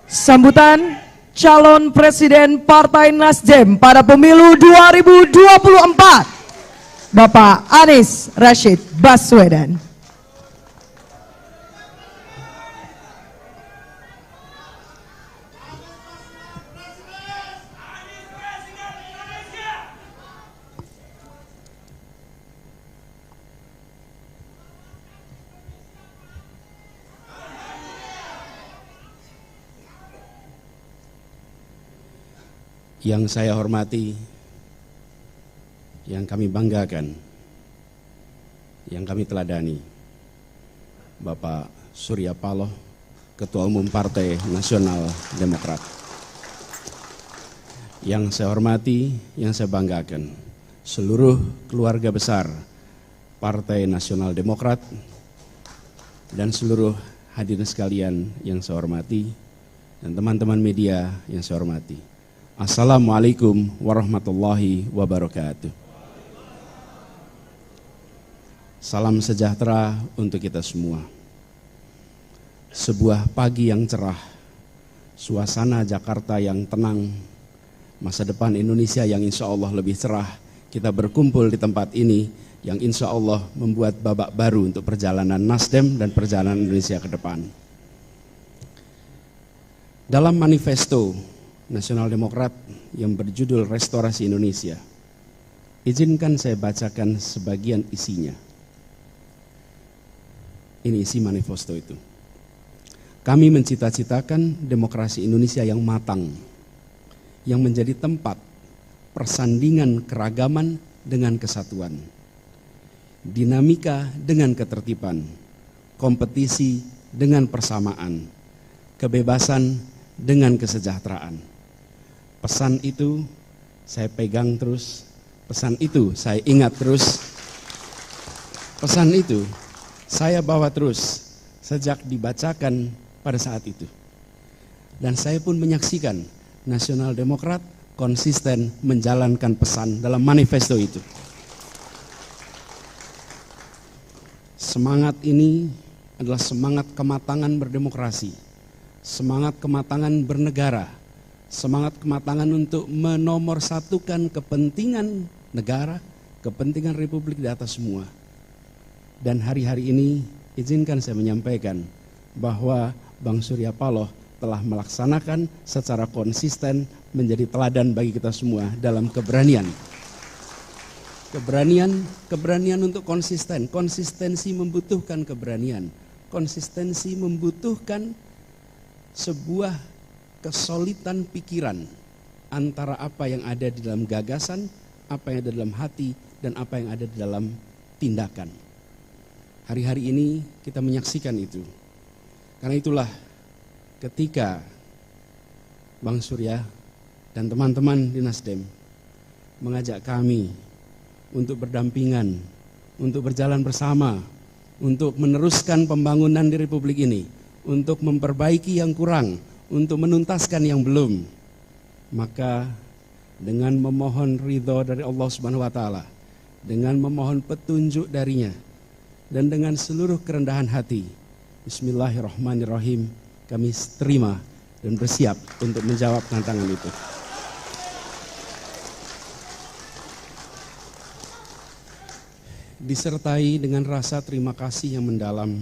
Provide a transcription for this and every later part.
Sambutan calon presiden Partai Nasdem pada pemilu 2024, Bapak Anies Rashid Baswedan. Yang saya hormati, yang kami banggakan, yang kami teladani, Bapak Surya Paloh, Ketua Umum Partai Nasional Demokrat. Yang saya hormati, yang saya banggakan, seluruh keluarga besar Partai Nasional Demokrat dan seluruh hadirin sekalian yang saya hormati, dan teman-teman media yang saya hormati. Assalamualaikum warahmatullahi wabarakatuh. Salam sejahtera untuk kita semua. Sebuah pagi yang cerah, suasana Jakarta yang tenang, masa depan Indonesia yang insya Allah lebih cerah. Kita berkumpul di tempat ini yang insya Allah membuat babak baru untuk perjalanan Nasdem dan perjalanan Indonesia ke depan. Dalam manifesto Nasional Demokrat yang berjudul Restorasi Indonesia, izinkan saya bacakan sebagian isinya. Ini isi manifesto itu. Kami mencita-citakan demokrasi Indonesia yang matang, yang menjadi tempat persandingan keragaman dengan kesatuan, dinamika dengan ketertiban, kompetisi dengan persamaan, kebebasan dengan kesejahteraan. Pesan itu saya pegang terus, pesan itu saya ingat terus, pesan itu saya bawa terus sejak dibacakan pada saat itu. Dan saya pun menyaksikan Nasional Demokrat konsisten menjalankan pesan dalam manifesto itu. Semangat ini adalah semangat kematangan berdemokrasi, semangat kematangan bernegara, semangat kematangan untuk menomorsatukan kepentingan negara, kepentingan Republik di atas semua. Dan hari-hari ini izinkan saya menyampaikan bahwa Bang Surya Paloh telah melaksanakan secara konsisten menjadi teladan bagi kita semua dalam keberanian. Keberanian untuk konsisten. Konsistensi membutuhkan keberanian. Konsistensi membutuhkan sebuah kesolidan pikiran antara apa yang ada di dalam gagasan, apa yang ada dalam hati, dan apa yang ada di dalam tindakan. Hari-hari ini kita menyaksikan itu. Karena itulah ketika Bang Surya dan teman-teman di Nasdem mengajak kami untuk berdampingan, untuk berjalan bersama, untuk meneruskan pembangunan di Republik ini, untuk memperbaiki yang kurang, untuk menuntaskan yang belum, maka dengan memohon ridho dari Allah Subhanahu wa Ta'ala, dengan memohon petunjuk darinya, dan dengan seluruh kerendahan hati, Bismillahirrahmanirrahim, kami terima dan bersiap untuk menjawab tantangan itu. Disertai dengan rasa terima kasih yang mendalam,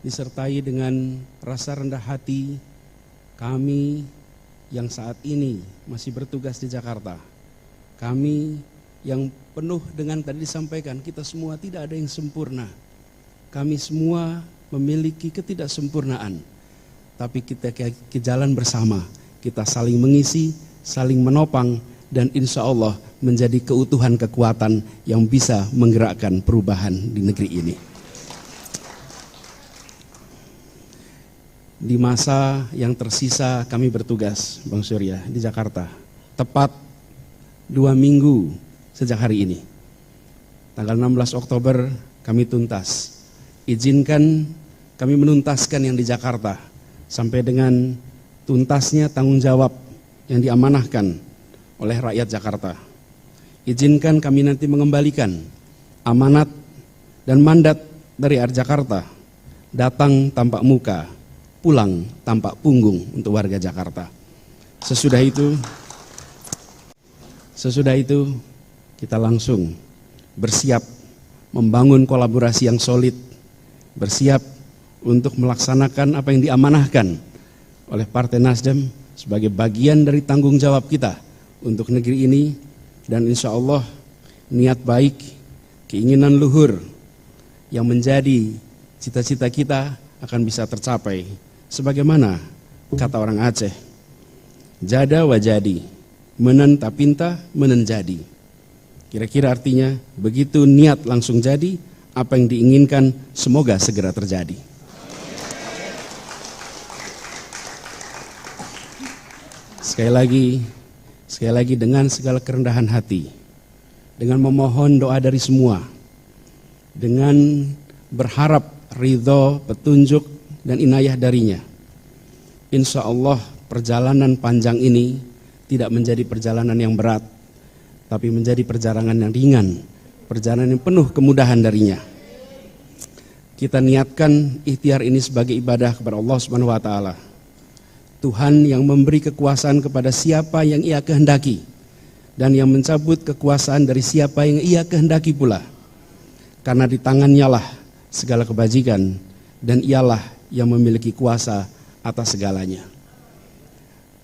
disertai dengan rasa rendah hati, kami yang saat ini masih bertugas di Jakarta, kami yang penuh dengan tadi disampaikan, kita semua tidak ada yang sempurna. Kami semua memiliki ketidaksempurnaan, tapi kita ke jalan bersama, kita saling mengisi, saling menopang, dan insya Allah menjadi keutuhan kekuatan yang bisa menggerakkan perubahan di negeri ini. Di masa yang tersisa kami bertugas, Bang Surya, di Jakarta, tepat 2 minggu sejak hari ini. Tanggal 16 Oktober kami tuntas. Izinkan kami menuntaskan yang di Jakarta sampai dengan tuntasnya tanggung jawab yang diamanahkan oleh rakyat Jakarta. Izinkan kami nanti mengembalikan amanat dan mandat dari rakyat Jakarta, datang tampak muka, pulang tanpa punggung untuk warga Jakarta. Sesudah itu kita langsung bersiap membangun kolaborasi yang solid, bersiap untuk melaksanakan apa yang diamanahkan oleh Partai Nasdem sebagai bagian dari tanggung jawab kita untuk negeri ini, dan insya Allah niat baik, keinginan luhur yang menjadi cita-cita kita akan bisa tercapai. Sebagaimana kata orang Aceh, jada wajadi, menen tapinta menen jadi. Kira-kira artinya begitu niat langsung jadi, apa yang diinginkan semoga segera terjadi. Sekali lagi dengan segala kerendahan hati, dengan memohon doa dari semua, dengan berharap ridho, petunjuk, dan inayah darinya. Insya Allah perjalanan panjang ini tidak menjadi perjalanan yang berat, tapi menjadi perjalanan yang ringan, perjalanan yang penuh kemudahan darinya. Kita niatkan ikhtiar ini sebagai ibadah kepada Allah Subhanahu wa taala. Tuhan yang memberi kekuasaan kepada siapa yang Ia kehendaki, dan yang mencabut kekuasaan dari siapa yang Ia kehendaki pula. Karena di tangannya lah segala kebajikan, dan Ialah yang memiliki kuasa atas segalanya.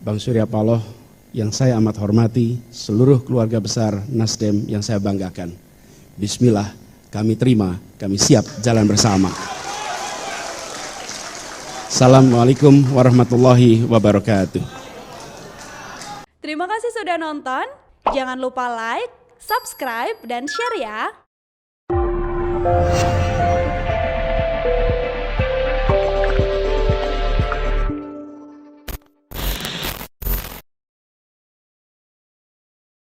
Bang Surya Paloh yang saya amat hormati, seluruh keluarga besar Nasdem yang saya banggakan. Bismillah, kami terima, kami siap jalan bersama. Assalamualaikum warahmatullahi wabarakatuh. Terima kasih sudah nonton. Jangan lupa like, subscribe, dan share ya.